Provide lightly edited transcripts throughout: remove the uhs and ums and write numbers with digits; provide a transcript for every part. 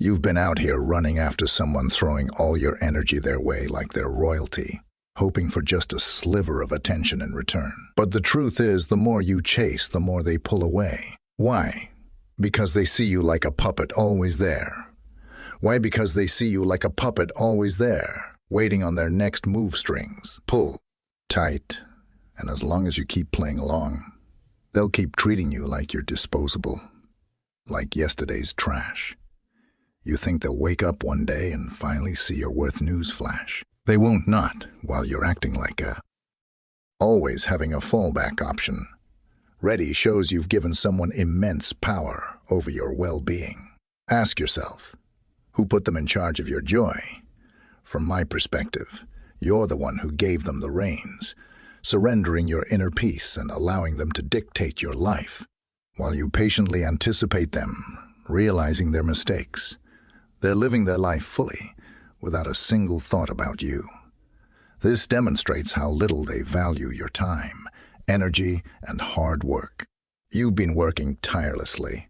You've been out here running after someone, throwing all your energy their way like they're royalty, hoping for just a sliver of attention in return. But the truth is, the more you chase, the more they pull away. Why? Because they see you like a puppet always there. Why? Because they see you like a puppet always there, waiting on their next move strings. Pull tight, and as long as you keep playing along, they'll keep treating you like you're disposable, like yesterday's trash. You think they'll wake up one day and finally see your worth. Newsflash. They won't, not while you're acting like a... Always having a fallback option ready shows you've given someone immense power over your well-being. Ask yourself, who put them in charge of your joy? From my perspective, you're the one who gave them the reins, surrendering your inner peace and allowing them to dictate your life. While you patiently anticipate them, realizing their mistakes, they're living their life fully, without a single thought about you. This demonstrates how little they value your time, energy, and hard work. You've been working tirelessly,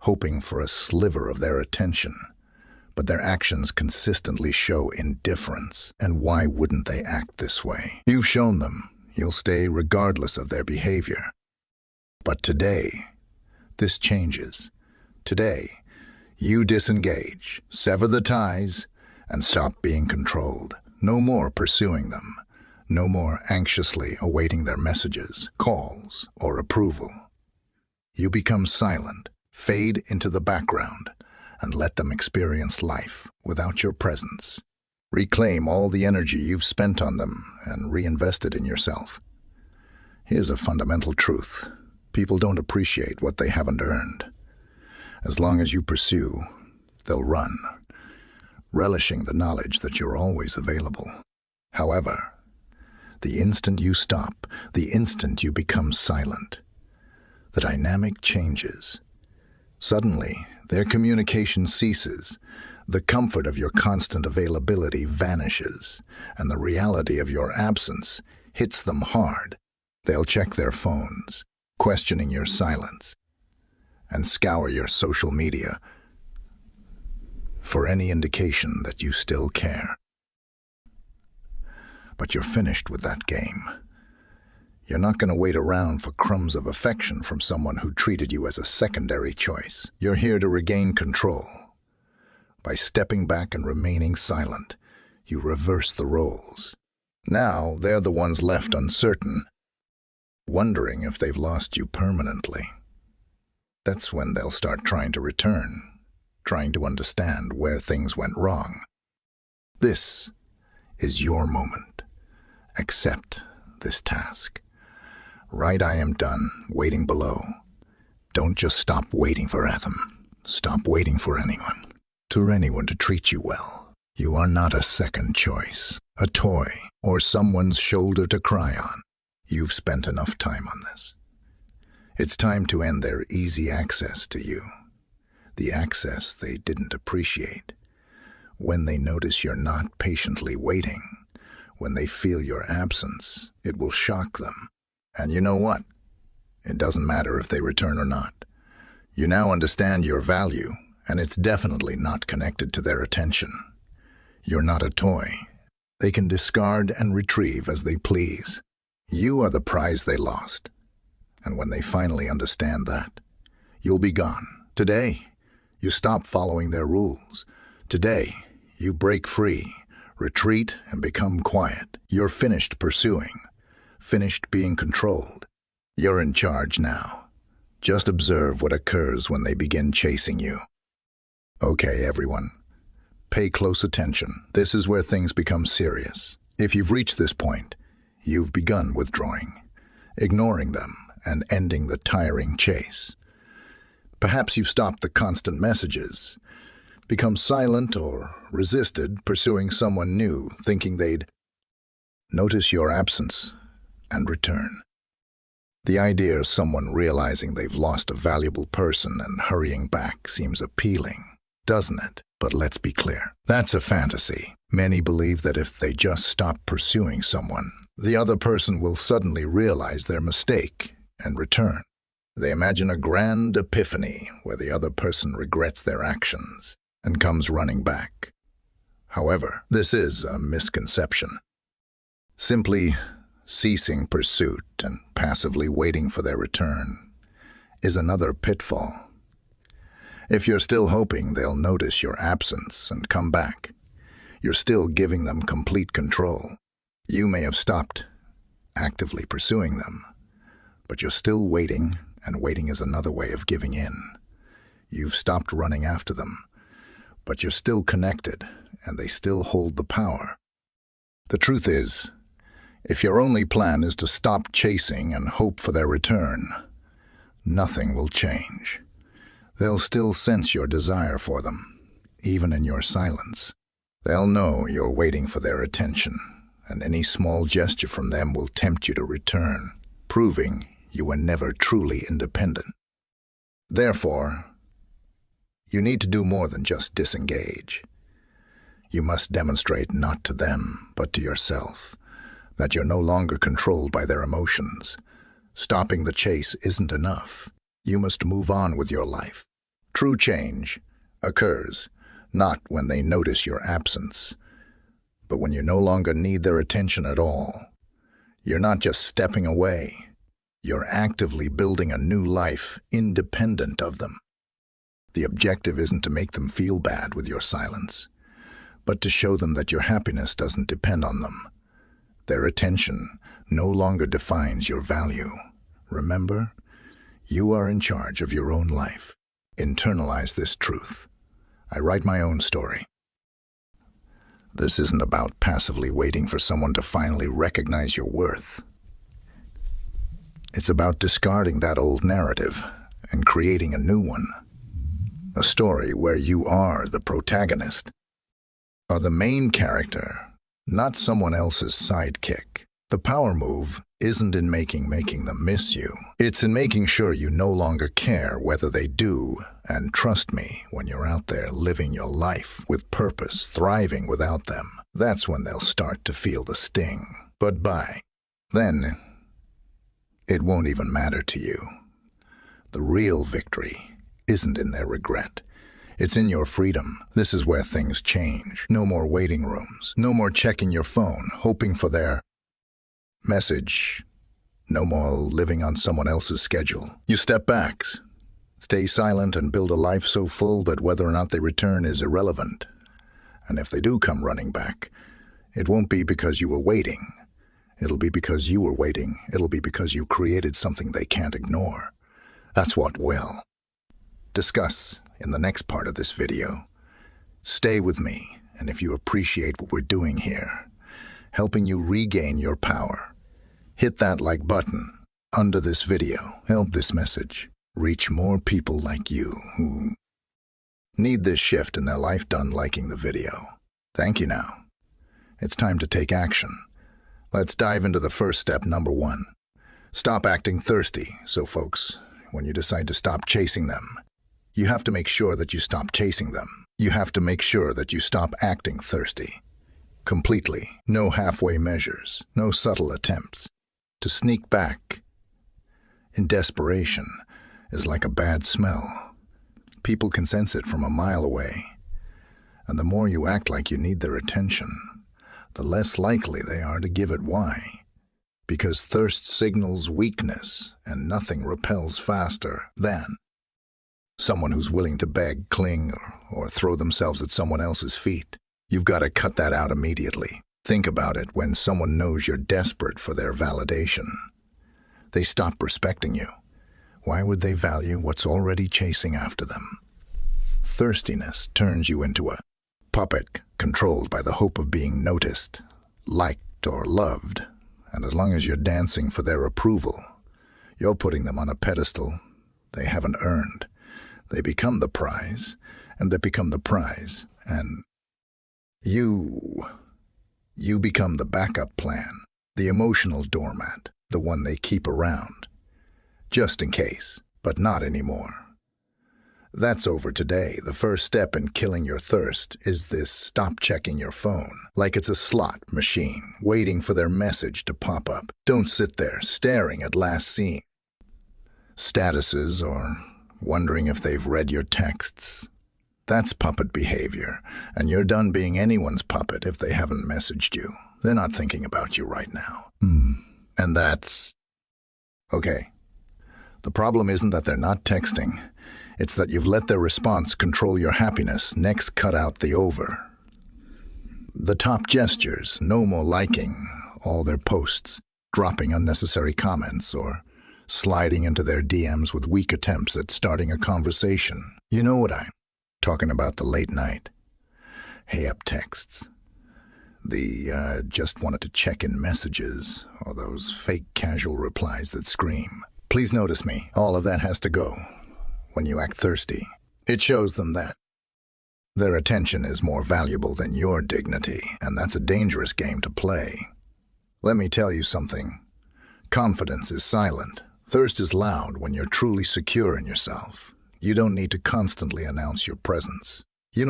hoping for a sliver of their attention, but their actions consistently show indifference. And why wouldn't they act this way? You've shown them you'll stay regardless of their behavior. But today, this changes. Today, you disengage, sever the ties, and stop being controlled. No more pursuing them. No more anxiously awaiting their messages, calls, or approval. You become silent, fade into the background, and let them experience life without your presence. Reclaim all the energy you've spent on them and reinvest it in yourself. Here's a fundamental truth. People don't appreciate what they haven't earned. As long as you pursue, they'll run, relishing the knowledge that you're always available. However, the instant you stop, the instant you become silent, the dynamic changes. Suddenly, their communication ceases, the comfort of your constant availability vanishes, and the reality of your absence hits them hard. They'll check their phones, questioning your silence, and scour your social media for any indication that you still care. But you're finished with that game. You're not going to wait around for crumbs of affection from someone who treated you as a secondary choice. You're here to regain control. By stepping back and remaining silent, you reverse the roles. Now they're the ones left uncertain, wondering if they've lost you permanently. That's when they'll start trying to return, trying to understand where things went wrong. This is your moment. Accept this task. Write "I am done" waiting below. Don't just stop waiting for them. Stop waiting for anyone to treat you well. You are not a second choice, a toy, or someone's shoulder to cry on. You've spent enough time on this. It's time to end their easy access to you, the access they didn't appreciate. When they notice you're not patiently waiting, when they feel your absence, it will shock them. And you know what? It doesn't matter if they return or not. You now understand your value, and it's definitely not connected to their attention. You're not a toy. They can discard and retrieve as they please. You are the prize they lost. And when they finally understand that, you'll be gone. Today, you stop following their rules. Today, you break free, retreat, and become quiet. You're finished pursuing, finished being controlled. You're in charge now. Just observe what occurs when they begin chasing you. Okay, everyone, pay close attention. This is where things become serious. If you've reached this point, you've begun withdrawing, ignoring them, and ending the tiring chase. Perhaps you've stopped the constant messages, become silent or resisted pursuing someone new, thinking they'd notice your absence and return. The idea of someone realizing they've lost a valuable person and hurrying back seems appealing, doesn't it? But let's be clear, that's a fantasy. Many believe that if they just stop pursuing someone, the other person will suddenly realize their mistake and return. They imagine a grand epiphany where the other person regrets their actions. and comes running back. However, this is a misconception. Simply ceasing pursuit and passively waiting for their return is another pitfall. If you're still hoping they'll notice your absence and come back, you're still giving them complete control. You may have stopped actively pursuing them, but you're still waiting, and waiting is another way of giving in. You've stopped running after them, but you're still connected, and they still hold the power. The truth is, if your only plan is to stop chasing and hope for their return, nothing will change. They'll still sense your desire for them, even in your silence. They'll know you're waiting for their attention, and any small gesture from them will tempt you to return, proving you were never truly independent. Therefore, you need to do more than just disengage. You must demonstrate not to them, but to yourself, that you're no longer controlled by their emotions. Stopping the chase isn't enough. You must move on with your life. True change occurs not when they notice your absence, but when you no longer need their attention at all. You're not just stepping away. You're actively building a new life independent of them. The objective isn't to make them feel bad with your silence, but to show them that your happiness doesn't depend on them. Their attention no longer defines your value. Remember, you are in charge of your own life. Internalize this truth. I write my own story. This isn't about passively waiting for someone to finally recognize your worth. It's about discarding that old narrative and creating a new one. A story where you are the protagonist, are the main character, not someone else's sidekick. The power move isn't in making them miss you. It's in making sure you no longer care whether they do, and trust me, when you're out there living your life with purpose, thriving without them, that's when they'll start to feel the sting. But by then, it won't even matter to you. The real victory isn't in their regret. It's in your freedom. This is where things change. No more waiting rooms. No more checking your phone, hoping for their message. No more living on someone else's schedule. You step back, stay silent, and build a life so full that whether or not they return is irrelevant. And if they do come running back, it won't be because you were waiting. It'll be because you were waiting. It'll be because you created something they can't ignore. That's what will. Discuss in the next part of this video. Stay with me, and if you appreciate what we're doing here, helping you regain your power, hit that like button under this video. Help this message reach more people like you who need this shift in their life done liking the video. Thank you now. It's time to take action. Let's dive into the first step, number 1. Stop acting thirsty. So folks, when you decide to stop chasing them, you have to make sure that you stop chasing them. You have to make sure that you stop acting thirsty. Completely. No halfway measures. No subtle attempts. To sneak back in desperation is like a bad smell. People can sense it from a mile away. And the more you act like you need their attention, the less likely they are to give it. Why? Because thirst signals weakness, and nothing repels faster than someone who's willing to beg, cling, or throw themselves at someone else's feet. You've got to cut that out immediately. Think about it. When someone knows you're desperate for their validation, they stop respecting you. Why would they value what's already chasing after them? Thirstiness turns you into a puppet controlled by the hope of being noticed, liked, or loved. And as long as you're dancing for their approval, you're putting them on a pedestal they haven't earned. They become the prize, and they become the prize, and you become the backup plan, the emotional doormat, the one they keep around, just in case, but not anymore. That's over today. The first step in killing your thirst is this: stop checking your phone like it's a slot machine waiting for their message to pop up. Don't sit there staring at last seen statuses or wondering if they've read your texts. That's puppet behavior, and you're done being anyone's puppet if they haven't messaged you. They're not thinking about you right now. And that's... okay. The problem isn't that they're not texting. It's that you've let their response control your happiness. Next, cut out the over. The top gestures, no more liking all their posts, dropping unnecessary comments, or sliding into their DMs with weak attempts at starting a conversation. You know what I'm talking about, the late night. Hey up texts. The just wanted to check in messages, or those fake casual replies that scream, please notice me. All of that has to go. When you act thirsty, it shows them that their attention is more valuable than your dignity, and that's a dangerous game to play. Let me tell you something. Confidence is silent. Thirst is loud when you're truly secure in yourself. You don't need to constantly announce your presence. You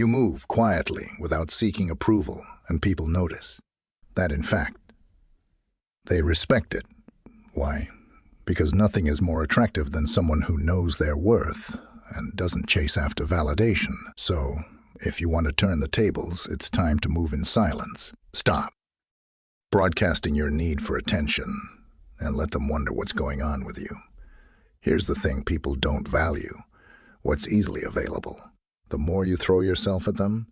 move quietly without seeking approval, and people notice. That, in fact, they respect it. Why? Because nothing is more attractive than someone who knows their worth and doesn't chase after validation. So, if you want to turn the tables, it's time to move in silence. Stop broadcasting your need for attention and let them wonder what's going on with you. Here's the thing people don't value: what's easily available. The more you throw yourself at them,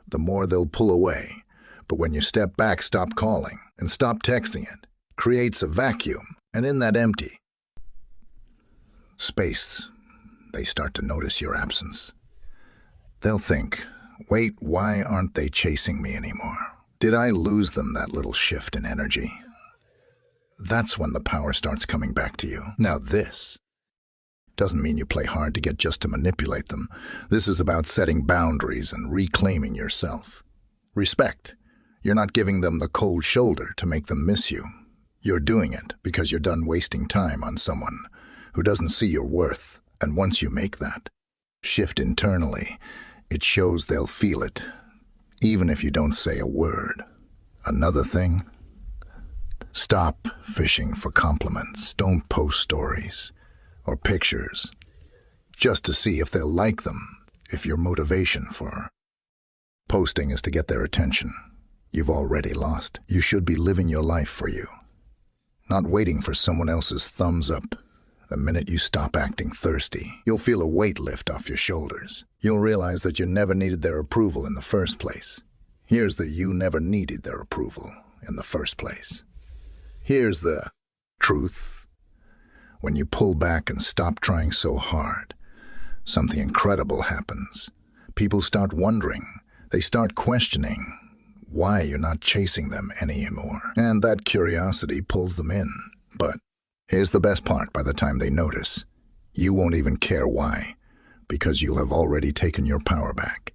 the more they'll pull away. But when you step back, stop calling, and stop texting, it creates a vacuum. And in that empty space, they start to notice your absence. They'll think, wait, why aren't they chasing me anymore? Did I lose them that little shift in energy? That's when the power starts coming back to you. Now this doesn't mean you play hard to get just to manipulate them. This is about setting boundaries and reclaiming yourself. Respect. You're not giving them the cold shoulder to make them miss you. You're doing it because you're done wasting time on someone who doesn't see your worth. And once you make that shift internally, it shows they'll feel it, even if you don't say a word. Another thing, stop fishing for compliments. Don't post stories or pictures just to see if they'll like them. If your motivation for posting is to get their attention, you've already lost. You should be living your life for you, not waiting for someone else's thumbs up. The minute you stop acting thirsty, you'll feel a weight lift off your shoulders. You'll realize that you never needed their approval in the first place. Here's the you never needed their approval in the first place. Here's the truth. When you pull back and stop trying so hard, something incredible happens. People start wondering. They start questioning why you're not chasing them anymore. And that curiosity pulls them in. But here's the best part: by the time they notice, you won't even care why, because you'll have already taken your power back.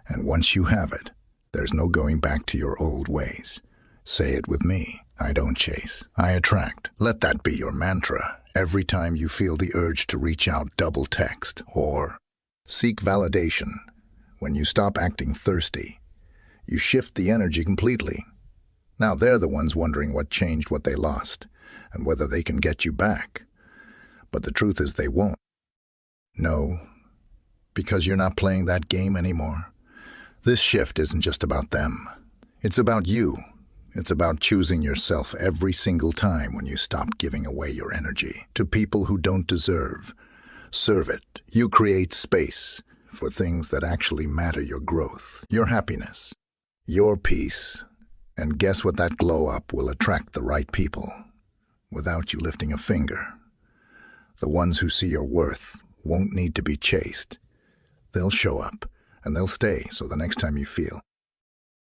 And once you have it, there's no going back to your old ways. Say it with me. I don't chase, I attract. Let that be your mantra. Every time you feel the urge to reach out, double text or seek validation. When you stop acting thirsty, you shift the energy completely. Now they're the ones wondering what changed, what they lost, and whether they can get you back. But the truth is they won't. No, because you're not playing that game anymore. This shift isn't just about them. It's about you. It's about choosing yourself every single time when you stop giving away your energy to people who don't deserve. Serve it. You create space for things that actually matter: your growth, your happiness, your peace. And guess what? That glow up will attract the right people without you lifting a finger. The ones who see your worth won't need to be chased. They'll show up and they'll stay. So the next time you feel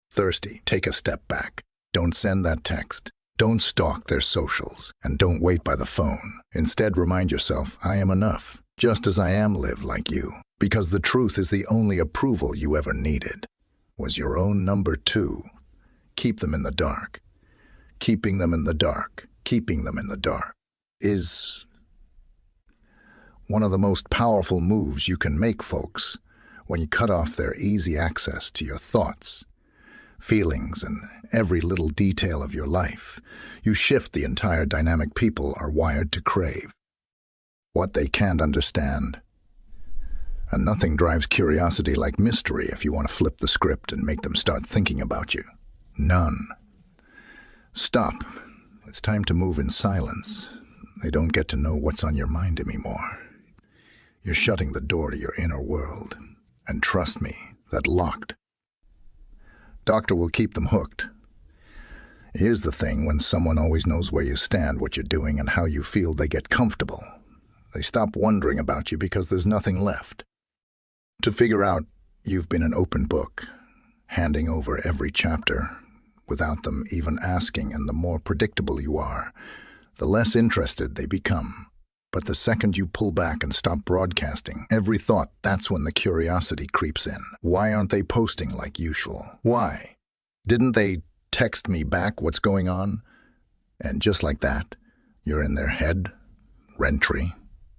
thirsty, take a step back. Don't send that text. Don't stalk their socials, and don't wait by the phone. Instead, remind yourself, I am enough, just as I am. Live like you, because the truth is the only approval you ever needed was your own number 2. Keep them in the dark. Keeping them in the dark, keeping them in the dark is one of the most powerful moves you can make, folks. When you cut off their easy access to your thoughts, feelings, and every little detail of your life, you shift the entire dynamic. People are wired to crave what they can't understand. And nothing drives curiosity like mystery if you want to flip the script and make them start thinking about you. None. Stop. It's time to move in silence. They don't get to know what's on your mind anymore. You're shutting the door to your inner world. And trust me, that locked doctor will keep them hooked. Here's the thing, when someone always knows where you stand, what you're doing, and how you feel, they get comfortable. They stop wondering about you because there's nothing left to figure out. You've been an open book, handing over every chapter without them even asking, and the more predictable you are, the less interested they become. But the second you pull back and stop broadcasting every thought, that's when the curiosity creeps in. Why aren't they posting like usual? Why? Didn't they text me back what's going on? And just like that, you're in their head, rent-free.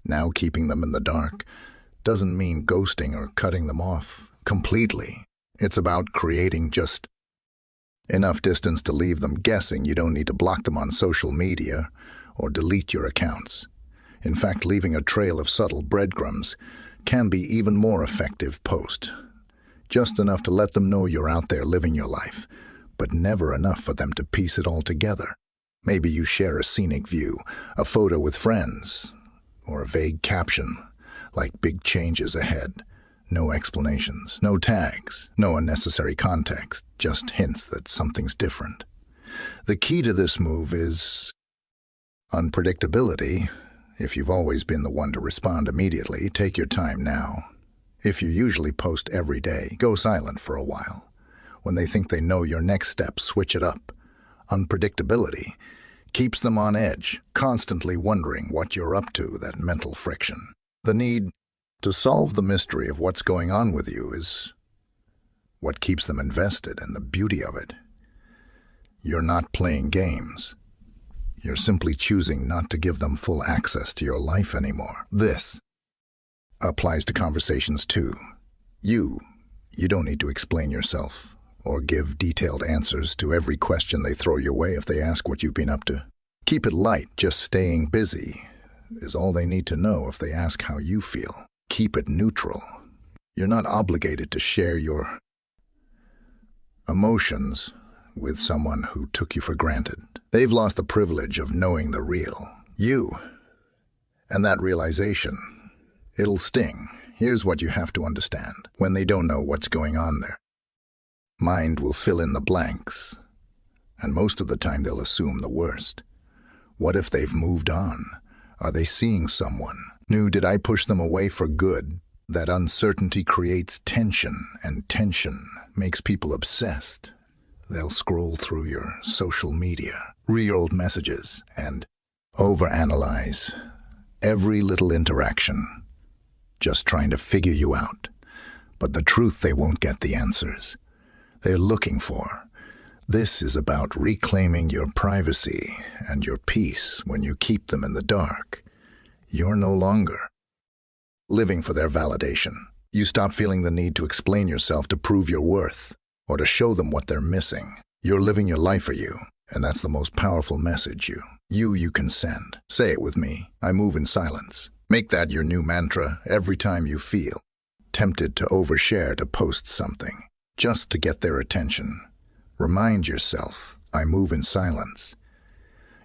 Now keeping them in the dark doesn't mean ghosting or cutting them off completely. It's about creating just enough distance to leave them guessing. You don't need to block them on social media or delete your accounts. In fact, leaving a trail of subtle breadcrumbs can be even more effective post. Just enough to let them know you're out there living your life, but never enough for them to piece it all together. Maybe you share a scenic view, a photo with friends, or a vague caption like "big changes ahead." No explanations, no tags, no unnecessary context, just hints that something's different. The key to this move is unpredictability. If you've always been the one to respond immediately, take your time now. If you usually post every day, go silent for a while. When they think they know your next step, switch it up. Unpredictability keeps them on edge, constantly wondering what you're up to, that mental friction. The need to solve the mystery of what's going on with you is what keeps them invested, and the beauty of it. You're not playing games. You're simply choosing not to give them full access to your life anymore. This applies to conversations too. You don't need to explain yourself or give detailed answers to every question they throw your way if they ask what you've been up to. Keep it light. Just staying busy is all they need to know if they ask how you feel. Keep it neutral. You're not obligated to share your emotions with someone who took you for granted. They've lost the privilege of knowing the real you. And that realization, it'll sting. Here's what you have to understand. When they don't know what's going on there, mind will fill in the blanks. And most of the time they'll assume the worst. What if they've moved on? Are they seeing someone new? Did I push them away for good? That uncertainty creates tension, and tension makes people obsessed. They'll scroll through your social media, read messages, and overanalyze every little interaction, just trying to figure you out. But the truth, they won't get the answers they're looking for. This is about reclaiming your privacy and your peace. When you keep them in the dark, you're no longer living for their validation. You stop feeling the need to explain yourself to prove your worth or to show them what they're missing. You're living your life for you, and that's the most powerful message you can send. Say it with me. I move in silence. Make that your new mantra every time you feel tempted to overshare, to post something just to get their attention. Remind yourself, I move in silence.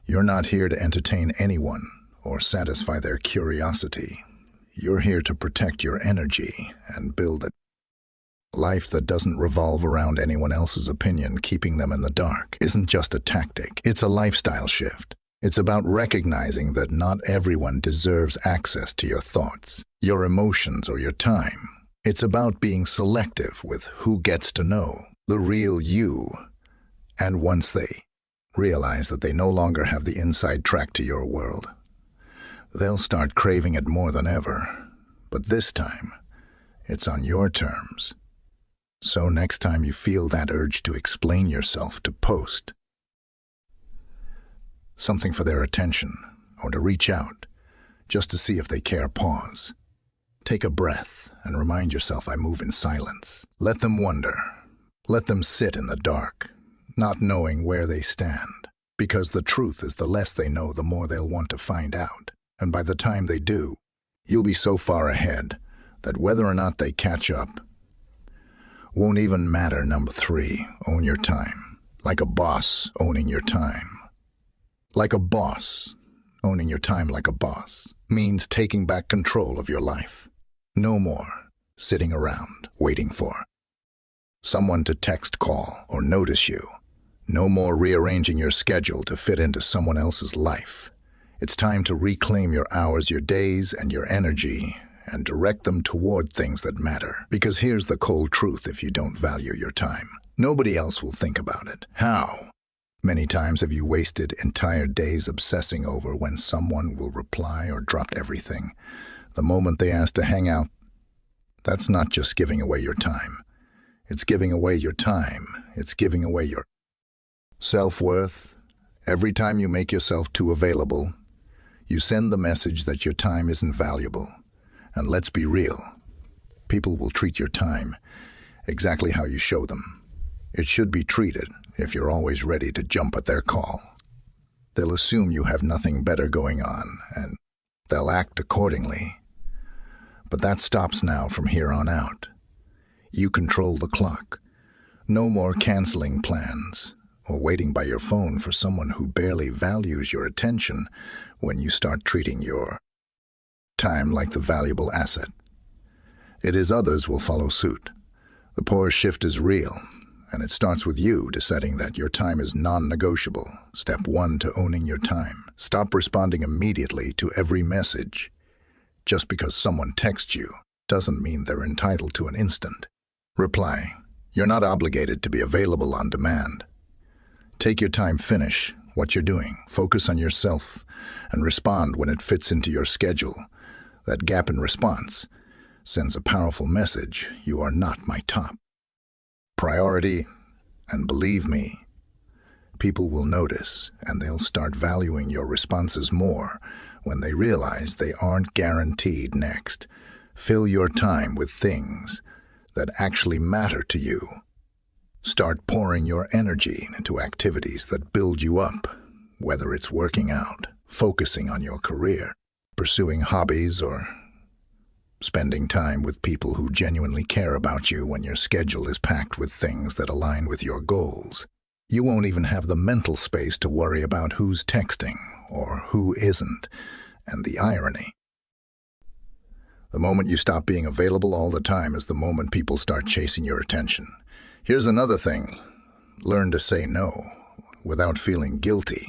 You're not here to entertain anyone or satisfy their curiosity. You're here to protect your energy and build a life that doesn't revolve around anyone else's opinion. Keeping them in the dark isn't just a tactic, it's a lifestyle shift. It's about recognizing that not everyone deserves access to your thoughts, your emotions, or your time. It's about being selective with who gets to know the real you. And once they realize that they no longer have the inside track to your world, they'll start craving it more than ever. But this time, it's on your terms. So next time you feel that urge to explain yourself, to post something for their attention, or to reach out just to see if they care, pause. Take a breath and remind yourself, I move in silence. Let them wonder. Let them sit in the dark, not knowing where they stand. Because the truth is, the less they know, the more they'll want to find out. And by the time they do, you'll be so far ahead, that whether or not they catch up won't even matter. Number 3, own your time. Like a boss, owning your time. Like a boss, owning your time like a boss means taking back control of your life. No more sitting around waiting for someone to text, call, or notice you. No more rearranging your schedule to fit into someone else's life. It's time to reclaim your hours, your days, and your energy and direct them toward things that matter. Because here's the cold truth: if you don't value your time, nobody else will think about it. How many times have you wasted entire days obsessing over when someone will reply or dropped everything the moment they ask to hang out? That's not just giving away your time. It's giving away your time. It's giving away your self-worth. Every time you make yourself too available, you send the message that your time isn't valuable. And let's be real, people will treat your time exactly how you show them it should be treated. If you're always ready to jump at their call, they'll assume you have nothing better going on, and they'll act accordingly. But that stops now. From here on out, you control the clock. No more canceling plans or waiting by your phone for someone who barely values your attention. When you start treating your time like the valuable asset, it is others will follow suit. The power shift is real, and it starts with you deciding that your time is non-negotiable. Step 1 to owning your time. Stop responding immediately to every message. Just because someone texts you doesn't mean they're entitled to an instant reply. You're not obligated to be available on demand. Take your time, finish what you're doing, focus on yourself, and respond when it fits into your schedule. That gap in response sends a powerful message: you are not my top priority. And believe me, people will notice, and they'll start valuing your responses more when they realize they aren't guaranteed next. Fill your time with things that actually matter to you. Start pouring your energy into activities that build you up, whether it's working out, focusing on your career, pursuing hobbies, or spending time with people who genuinely care about you. When your schedule is packed with things that align with your goals, you won't even have the mental space to worry about who's texting or who isn't. And the irony: the moment you stop being available all the time is the moment people start chasing your attention. Here's another thing: learn to say no without feeling guilty.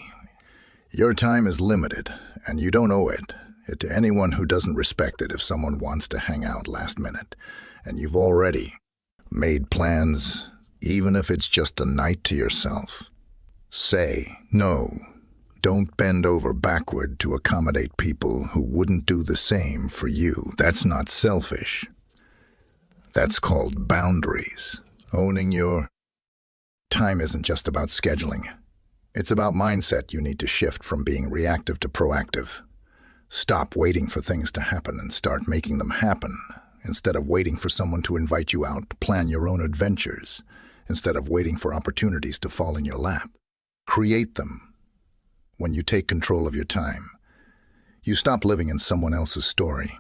Your time is limited, and you don't owe it to anyone who doesn't respect it. If someone wants to hang out last minute, and you've already made plans, even if it's just a night to yourself, say no. Don't bend over backward to accommodate people who wouldn't do the same for you. That's not selfish. That's called boundaries. Owning your time isn't just about scheduling. It's about mindset. You need to shift from being reactive to proactive. Stop waiting for things to happen and start making them happen. Instead of waiting for someone to invite you out, plan your own adventures. Instead of waiting for opportunities to fall in your lap, create them. When you take control of your time, you stop living in someone else's story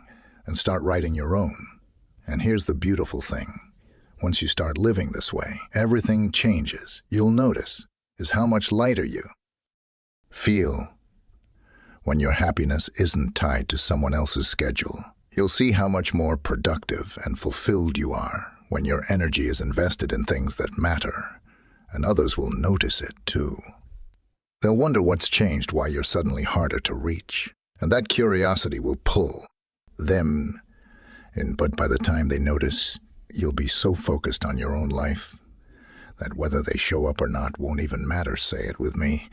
and start writing your own. And here's the beautiful thing: once you start living this way, everything changes. You'll notice is how much lighter you feel when your happiness isn't tied to someone else's schedule. You'll see how much more productive and fulfilled you are when your energy is invested in things that matter, and others will notice it too. They'll wonder what's changed, why you're suddenly harder to reach, and that curiosity will pull them in. But by the time they notice, you'll be so focused on your own life that whether they show up or not won't even matter. Say it with me: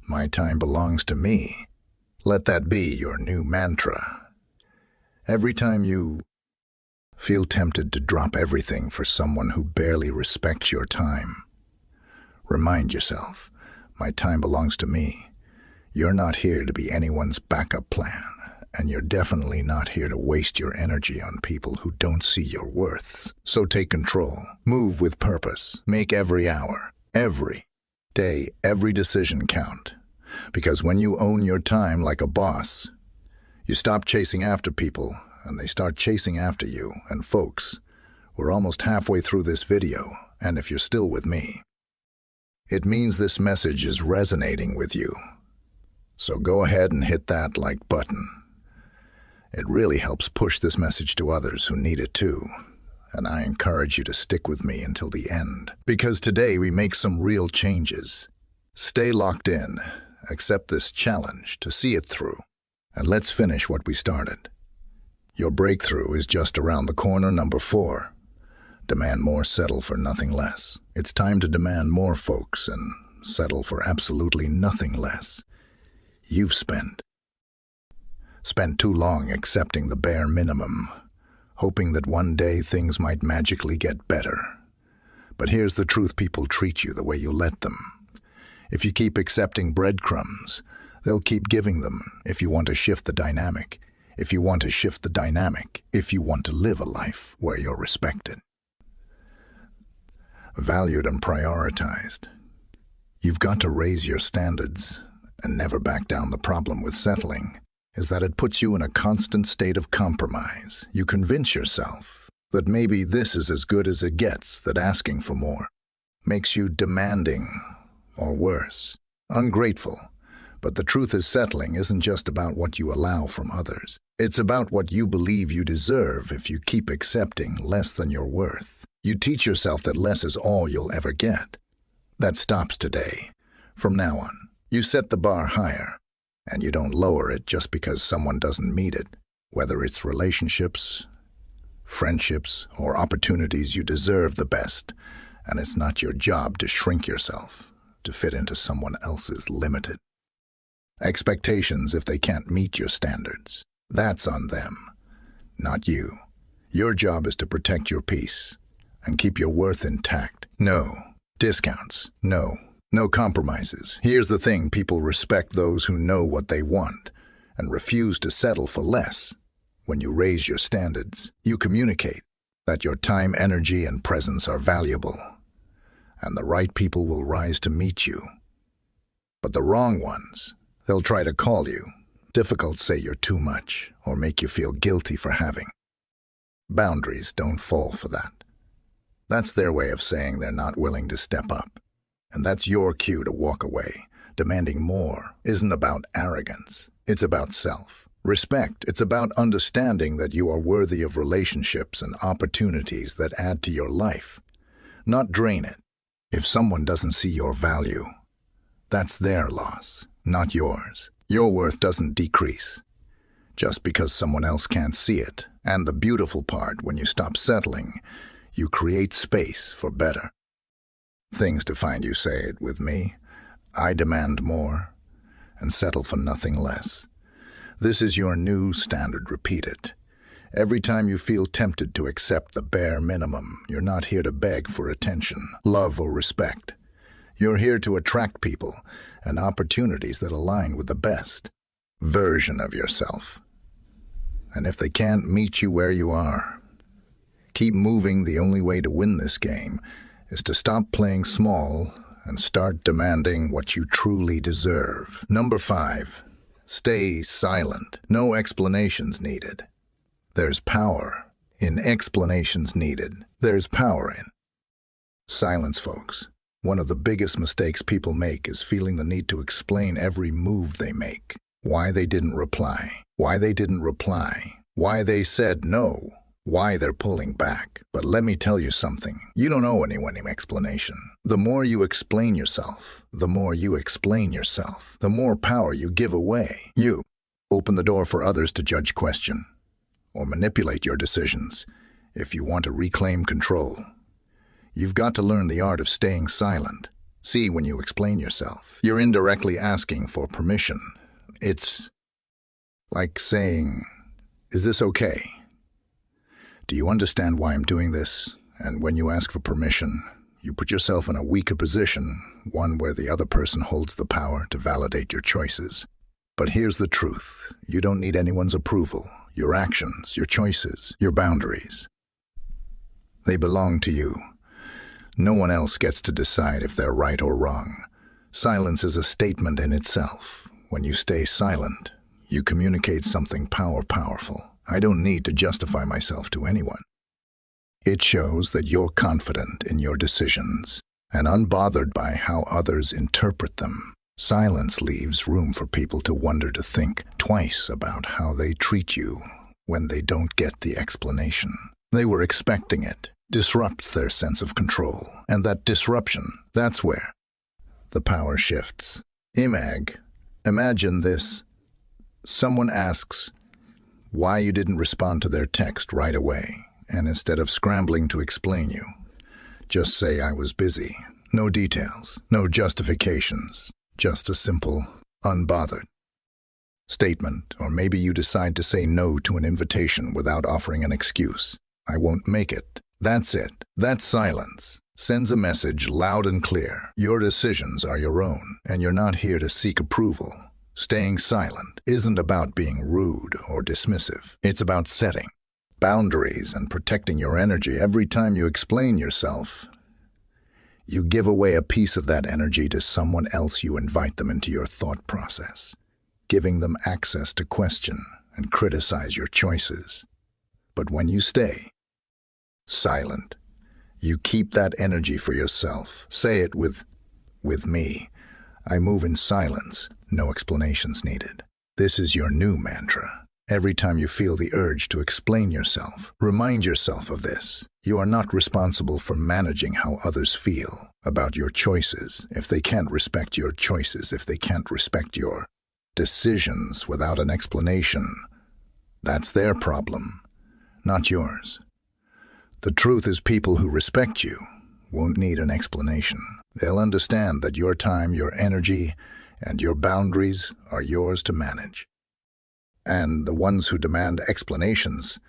my time belongs to me. Let that be your new mantra. Every time you feel tempted to drop everything for someone who barely respects your time, remind yourself, my time belongs to me. You're not here to be anyone's backup plan, and you're definitely not here to waste your energy on people who don't see your worth. So take control, move with purpose, make every hour, every day, every decision count. Because when you own your time like a boss, you stop chasing after people and they start chasing after you. And folks, we're almost halfway through this video, and if you're still with me, it means this message is resonating with you. So go ahead and hit that like button. It really helps push this message to others who need it too. And I encourage you to stick with me until the end, because today we make some real changes. Stay locked in, accept this challenge to see it through, and let's finish what we started. Your breakthrough is just around the corner. Number 4. Demand more, settle for nothing less. It's time to demand more, folks, and settle for absolutely nothing less. You've spent too long accepting the bare minimum, hoping that one day things might magically get better. But here's the truth: people treat you the way you let them. If you keep accepting breadcrumbs, they'll keep giving them. If you want to shift the dynamic, if you want to live a life where you're respected, valued and prioritized, you've got to raise your standards and never back down. The problem with settling is that it puts you in a constant state of compromise. You convince yourself that maybe this is as good as it gets, that asking for more makes you demanding, or worse, ungrateful. But the truth is, settling isn't just about what you allow from others. It's about what you believe you deserve. If you keep accepting less than you're worth, you teach yourself that less is all you'll ever get. That stops today. From now on, you set the bar higher, and you don't lower it just because someone doesn't meet it. Whether it's relationships, friendships, or opportunities, you deserve the best, and it's not your job to shrink yourself to fit into someone else's limited expectations. If they can't meet your standards, that's on them, not you. Your job is to protect your peace and keep your worth intact. No discounts, no compromises. Here's the thing: people respect those who know what they want and refuse to settle for less. When you raise your standards, you communicate that your time, energy, and presence are valuable, and the right people will rise to meet you. But the wrong ones, they'll try to call you difficult, say you're too much, or make you feel guilty for having boundaries. Don't fall for that. That's their way of saying they're not willing to step up. And that's your cue to walk away. Demanding more isn't about arrogance. It's about self-respect. It's about understanding that you are worthy of relationships and opportunities that add to your life, not drain it. If someone doesn't see your value, that's their loss, not yours. Your worth doesn't decrease just because someone else can't see it. And the beautiful part: when you stop settling, you create space for better things to find you. Say it with me: I demand more and settle for nothing less. This is your new standard. Repeat it. Every time you feel tempted to accept the bare minimum, you're not here to beg for attention, love, or respect. You're here to attract people and opportunities that align with the best version of yourself. And if they can't meet you where you are, keep moving. The only way to win this game is to stop playing small and start demanding what you truly deserve. Number 5, stay silent. No explanations needed. There's power in explanations needed. There's power in silence, folks. One of the biggest mistakes people make is feeling the need to explain every move they make. Why they didn't reply, why they said no, why they're pulling back. But let me tell you something: you don't owe anyone an explanation. The more you explain yourself, the more power you give away. You open the door for others to judge, question, or manipulate your decisions. If you want to reclaim control, you've got to learn the art of staying silent. See, when you explain yourself, you're indirectly asking for permission. It's like saying, "Is this okay? Do you understand why I'm doing this?" And when you ask for permission, you put yourself in a weaker position, one where the other person holds the power to validate your choices. But here's the truth: you don't need anyone's approval. Your actions, your choices, your boundaries, they belong to you. No one else gets to decide if they're right or wrong. Silence is a statement in itself. When you stay silent, you communicate something powerful, I don't need to justify myself to anyone. It shows that you're confident in your decisions and unbothered by how others interpret them. Silence leaves room for people to wonder, to think twice about how they treat you when they don't get the explanation. They were expecting it. Disrupts their sense of control. And that disruption, that's where the power shifts. Imagine this. Someone asks why you didn't respond to their text right away, and instead of scrambling to explain you, just say I was busy. No details, no justifications, just a simple, unbothered statement. Or maybe you decide to say no to an invitation without offering an excuse. I won't make it. That's it. That silence sends a message loud and clear. Your decisions are your own, and you're not here to seek approval. Staying silent isn't about being rude or dismissive. It's about setting boundaries and protecting your energy. Every time you explain yourself, you give away a piece of that energy to someone else. You invite them into your thought process, giving them access to question and criticize your choices. But when you stay silent, you keep that energy for yourself. Say it with me. I move in silence, no explanations needed. This is your new mantra. Every time you feel the urge to explain yourself, remind yourself of this. You are not responsible for managing how others feel about your choices. If they can't respect your choices, if they can't respect your decisions without an explanation, that's their problem, not yours. The truth is, people who respect you won't need an explanation. They'll understand that your time, your energy, and your boundaries are yours to manage. And the ones who demand explanations,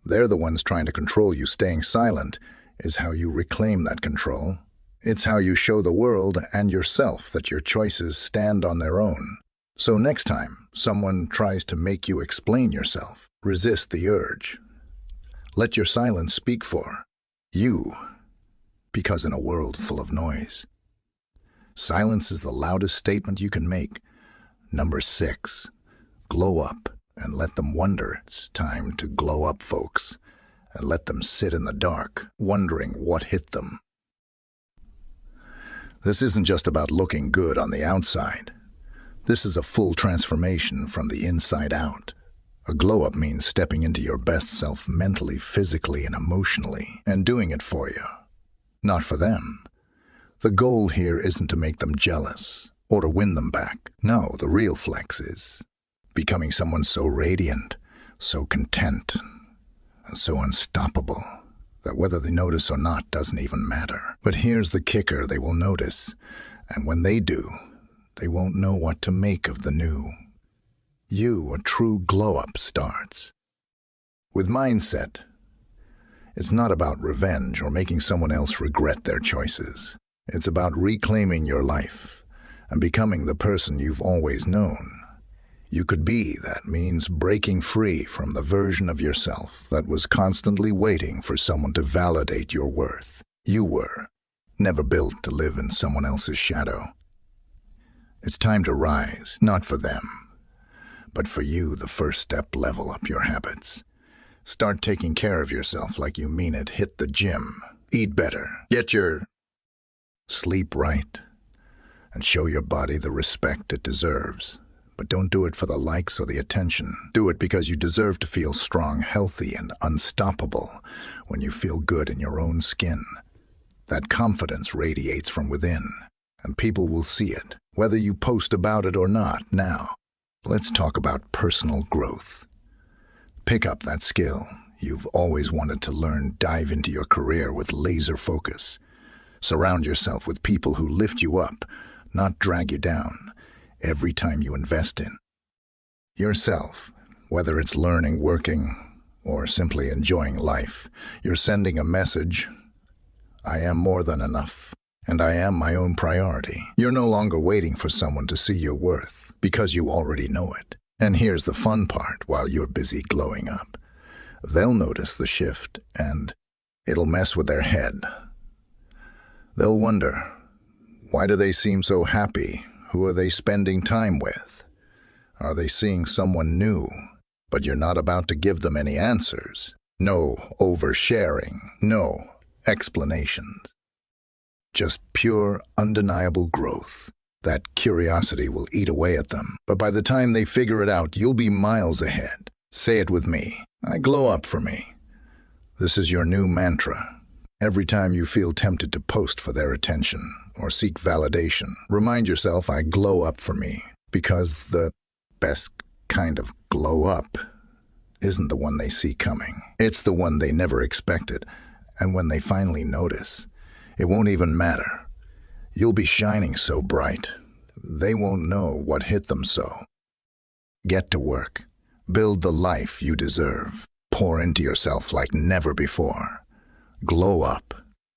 they're the ones trying to control you. Staying silent is how you reclaim that control. It's how you show the world and yourself that your choices stand on their own. So next time someone tries to make you explain yourself, resist the urge. Let your silence speak for you, because in a world full of noise, silence is the loudest statement you can make. Number 6, glow up and let them wonder. It's time to glow up, folks, and let them sit in the dark, wondering what hit them. This isn't just about looking good on the outside. This is a full transformation from the inside out. A glow-up means stepping into your best self mentally, physically, and emotionally, and doing it for you, not for them. The goal here isn't to make them jealous or to win them back. No, the real flex is becoming someone so radiant, so content, and so unstoppable that whether they notice or not doesn't even matter. But here's the kicker: they will notice, and when they do, they won't know what to make of the new you. A true glow-up starts with mindset. It's not about revenge or making someone else regret their choices. It's about reclaiming your life and becoming the person you've always known you could be. That means breaking free from the version of yourself that was constantly waiting for someone to validate your worth. You were never built to live in someone else's shadow. It's time to rise, not for them, but for you. The first step: level up your habits. Start taking care of yourself like you mean it. Hit the gym, eat better, get your sleep right, and show your body the respect it deserves. But don't do it for the likes or the attention. Do it because you deserve to feel strong, healthy, and unstoppable when you feel good in your own skin. That confidence radiates from within, and people will see it, whether you post about it or not. Now, let's talk about personal growth. Pick up that skill you've always wanted to learn. Dive into your career with laser focus. Surround yourself with people who lift you up, not drag you down. Every time you invest in yourself, whether it's learning, working, or simply enjoying life, you're sending a message: I am more than enough, and I am my own priority. You're no longer waiting for someone to see your worth, because you already know it. And here's the fun part: while you're busy glowing up, they'll notice the shift, and it'll mess with their head. They'll wonder, why do they seem so happy? Who are they spending time with? Are they seeing someone new? But you're not about to give them any answers. No oversharing, no explanations. Just pure, undeniable growth. That curiosity will eat away at them, but by the time they figure it out, you'll be miles ahead. Say it with me. I glow up for me. This is your new mantra. Every time you feel tempted to post for their attention or seek validation, remind yourself, I glow up for me, because the best kind of glow up isn't the one they see coming. It's the one they never expected, and when they finally notice, it won't even matter. You'll be shining so bright, they won't know what hit them so. Get to work. Build the life you deserve. Pour into yourself like never before. Glow up.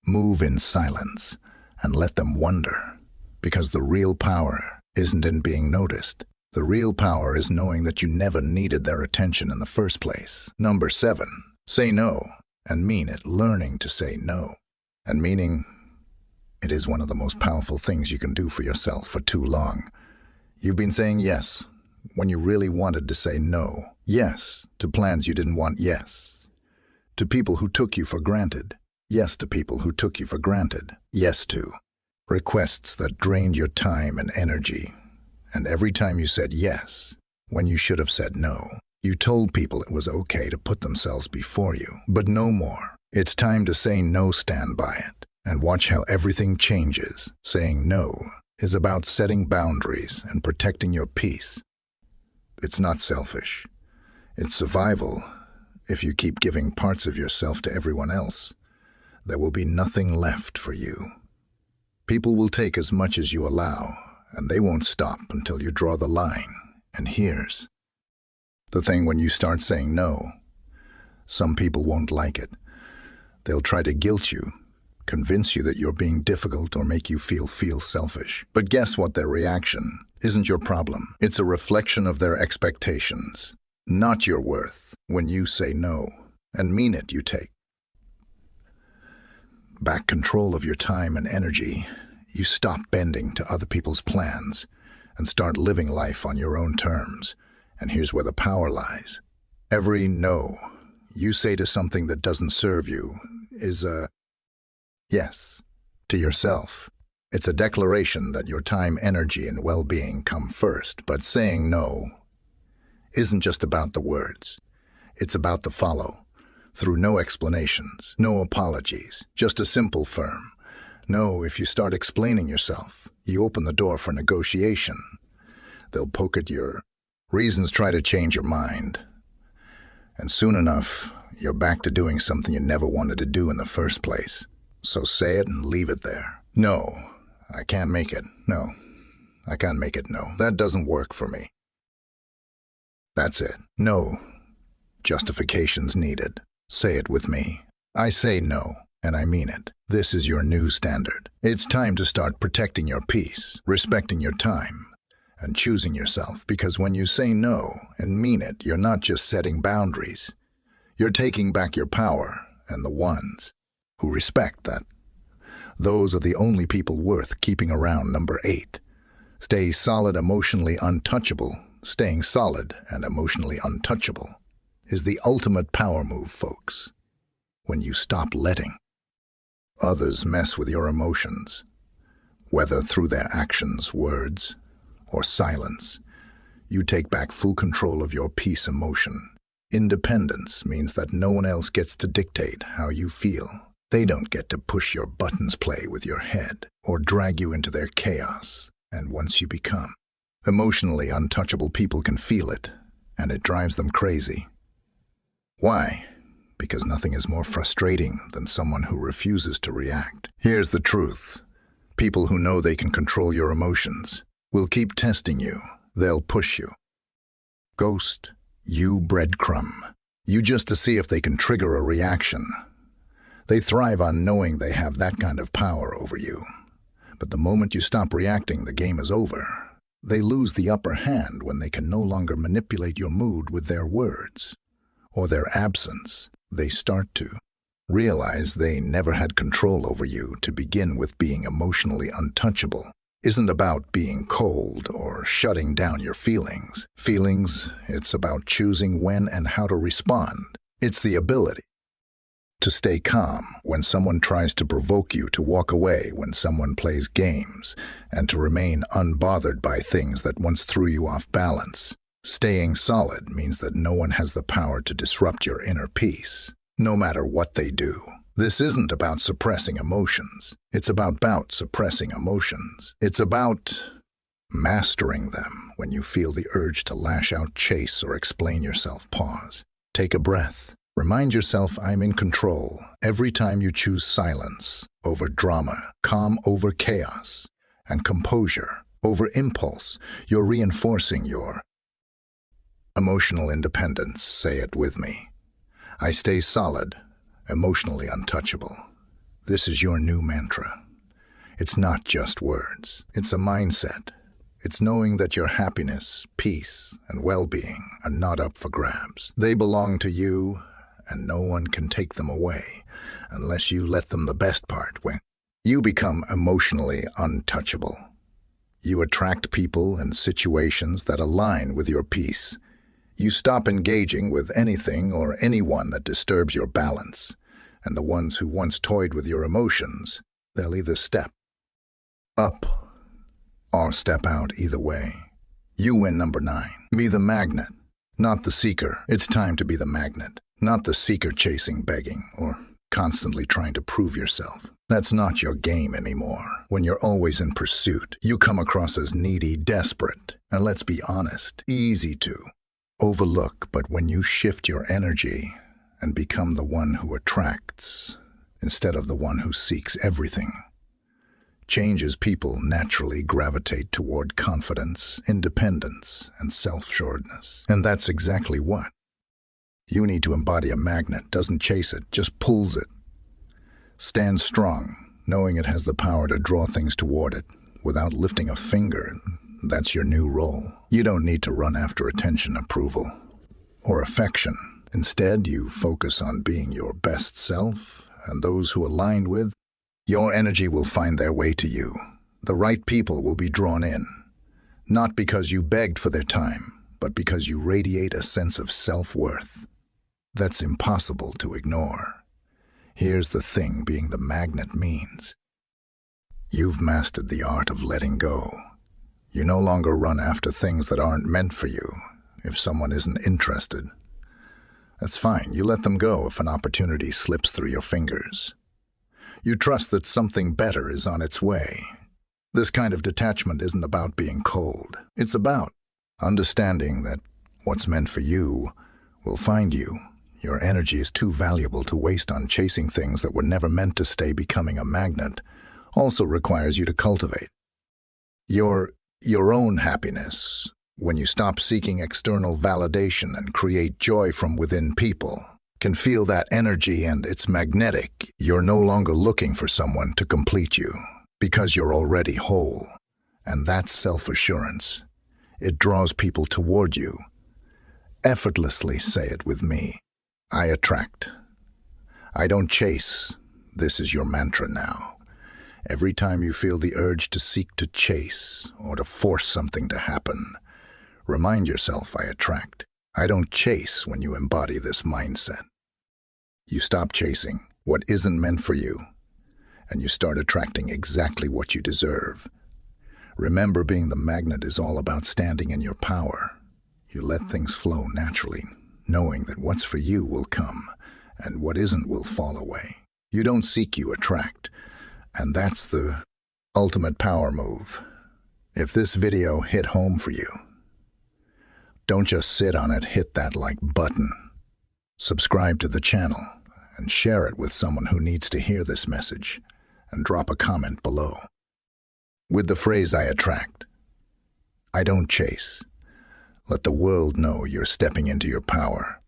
Move in silence, and let them wonder. Because the real power isn't in being noticed. The real power is knowing that you never needed their attention in the first place. Number 7, say no, and mean it. Learning to say no, and meaning it is one of the most powerful things you can do for yourself for too long. You've been saying yes when you really wanted to say no. Yes to plans you didn't want. Yes to people who took you for granted. Yes to people who took you for granted. Yes to requests that drained your time and energy. And every time you said yes, when you should have said no, you told people it was okay to put themselves before you. But no more. It's time to say no. Stand by it. And watch how everything changes. Saying no is about setting boundaries and protecting your peace. It's not selfish. It's survival. If you keep giving parts of yourself to everyone else, there will be nothing left for you. People will take as much as you allow, and they won't stop until you draw the line. And here's the thing: when you start saying no, some people won't like it. They'll try to guilt you, convince you that you're being difficult, or make you feel selfish. But guess what? Their reaction isn't your problem. It's a reflection of their expectations, not your worth. When you say no and mean it, you take back control of your time and energy. You stop bending to other people's plans and start living life on your own terms. And here's where the power lies. Every no you say to something that doesn't serve you is a yes to yourself. It's a declaration that your time, energy, and well-being come first. But saying no isn't just about the words. It's about the follow, through no explanations, no apologies, just a simple firm no. If you start explaining yourself, you open the door for negotiation. They'll poke at your reasons, try to change your mind. And soon enough, you're back to doing something you never wanted to do in the first place. So say it and leave it there. No, I can't make it. No, I can't make it. No, that doesn't work for me. That's it. No justifications needed. Say it with me. I say no, and I mean it. This is your new standard. It's time to start protecting your peace, respecting your time, and choosing yourself. Because when you say no and mean it, you're not just setting boundaries. You're taking back your power, and the ones who respect that, those are the only people worth keeping around. Number 8, stay solid, emotionally untouchable. Staying solid and emotionally untouchable is the ultimate power move, folks. When you stop letting others mess with your emotions, whether through their actions, words, or silence, you take back full control of your peace. Emotion independence means that no one else gets to dictate how you feel. They don't get to push your buttons, play with your head, or drag you into their chaos. And once you become emotionally untouchable, people can feel it, and it drives them crazy. Why? Because nothing is more frustrating than someone who refuses to react. Here's the truth. People who know they can control your emotions will keep testing you. They'll push you, ghost you, breadcrumb you, just to see if they can trigger a reaction. They thrive on knowing they have that kind of power over you. But the moment you stop reacting, the game is over. They lose the upper hand when they can no longer manipulate your mood with their words or their absence. They start to realize they never had control over you to begin with. Being emotionally untouchable isn't about being cold or shutting down your feelings. It's about choosing when and how to respond. It's the ability to stay calm when someone tries to provoke you, to walk away when someone plays games, and to remain unbothered by things that once threw you off balance. Staying solid means that no one has the power to disrupt your inner peace, no matter what they do. This isn't about suppressing emotions. It's about suppressing emotions. It's about mastering them. When you feel the urge to lash out, chase, or explain yourself, pause. Take a breath. Remind yourself, I'm in control. Every time you choose silence over drama, calm over chaos, and composure over impulse, you're reinforcing your emotional independence. Say it with me. I stay solid, emotionally untouchable. This is your new mantra. It's not just words. It's a mindset. It's knowing that your happiness, peace, and well-being are not up for grabs. They belong to you, and no one can take them away unless you let them. The best part, when you become emotionally untouchable, you attract people and situations that align with your peace. You stop engaging with anything or anyone that disturbs your balance, and the ones who once toyed with your emotions, they'll either step up or step out. Either way, you win. Number 9. Be the magnet, not the seeker. It's time to be the magnet, not the seeker chasing, begging, or constantly trying to prove yourself. That's not your game anymore. When you're always in pursuit, you come across as needy, desperate, and let's be honest, easy to overlook. But when you shift your energy and become the one who attracts instead of the one who seeks everything, changes, people naturally gravitate toward confidence, independence, and self-assuredness. And that's exactly what you need to embody. A magnet doesn't chase it, just pulls it. Stand strong, knowing it has the power to draw things toward it without lifting a finger. That's your new role. You don't need to run after attention, approval, or affection. Instead, you focus on being your best self, and those who align with your energy will find their way to you. The right people will be drawn in, not because you begged for their time, but because you radiate a sense of self-worth that's impossible to ignore. Here's the thing being the magnet means you've mastered the art of letting go. You no longer run after things that aren't meant for you. If someone isn't interested, that's fine. You let them go if an opportunity slips through your fingers. You trust that something better is on its way. This kind of detachment isn't about being cold. It's about understanding that what's meant for you will find you. Your energy is too valuable to waste on chasing things that were never meant to stay. Becoming a magnet also requires you to cultivate your own happiness. When you stop seeking external validation and create joy from within, people can feel that energy, and it's magnetic. You're no longer looking for someone to complete you because you're already whole. And that's self-assurance. It draws people toward you effortlessly. Say it with me. I attract. I don't chase. This is your mantra now. Every time you feel the urge to seek, to chase, or to force something to happen, remind yourself, I attract. I don't chase. When you embody this mindset, you stop chasing what isn't meant for you, and you start attracting exactly what you deserve. Remember, being the magnet is all about standing in your power. You let things flow naturally, knowing that what's for you will come, and what isn't will fall away. You don't seek, you attract. And that's the ultimate power move. If this video hit home for you, don't just sit on it, hit that like button. Subscribe to the channel and share it with someone who needs to hear this message, and drop a comment below with the phrase I attract. I don't chase. Let the world know you're stepping into your power,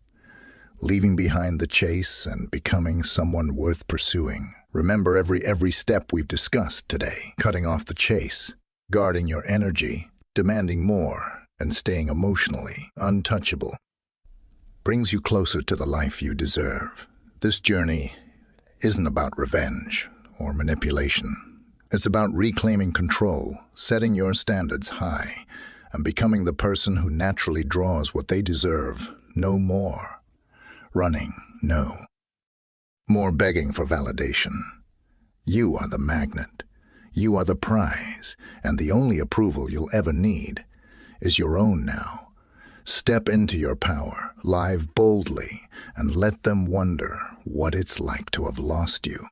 leaving behind the chase and becoming someone worth pursuing. Remember every step we've discussed today: cutting off the chase, guarding your energy, demanding more, and staying emotionally untouchable brings you closer to the life you deserve. This journey isn't about revenge or manipulation. It's about reclaiming control, setting your standards high, and becoming the person who naturally draws what they deserve, no more. Running, no. More begging for validation. You are the magnet. You are the prize, and the only approval you'll ever need is your own now. Step into your power, live boldly, and let them wonder what it's like to have lost you.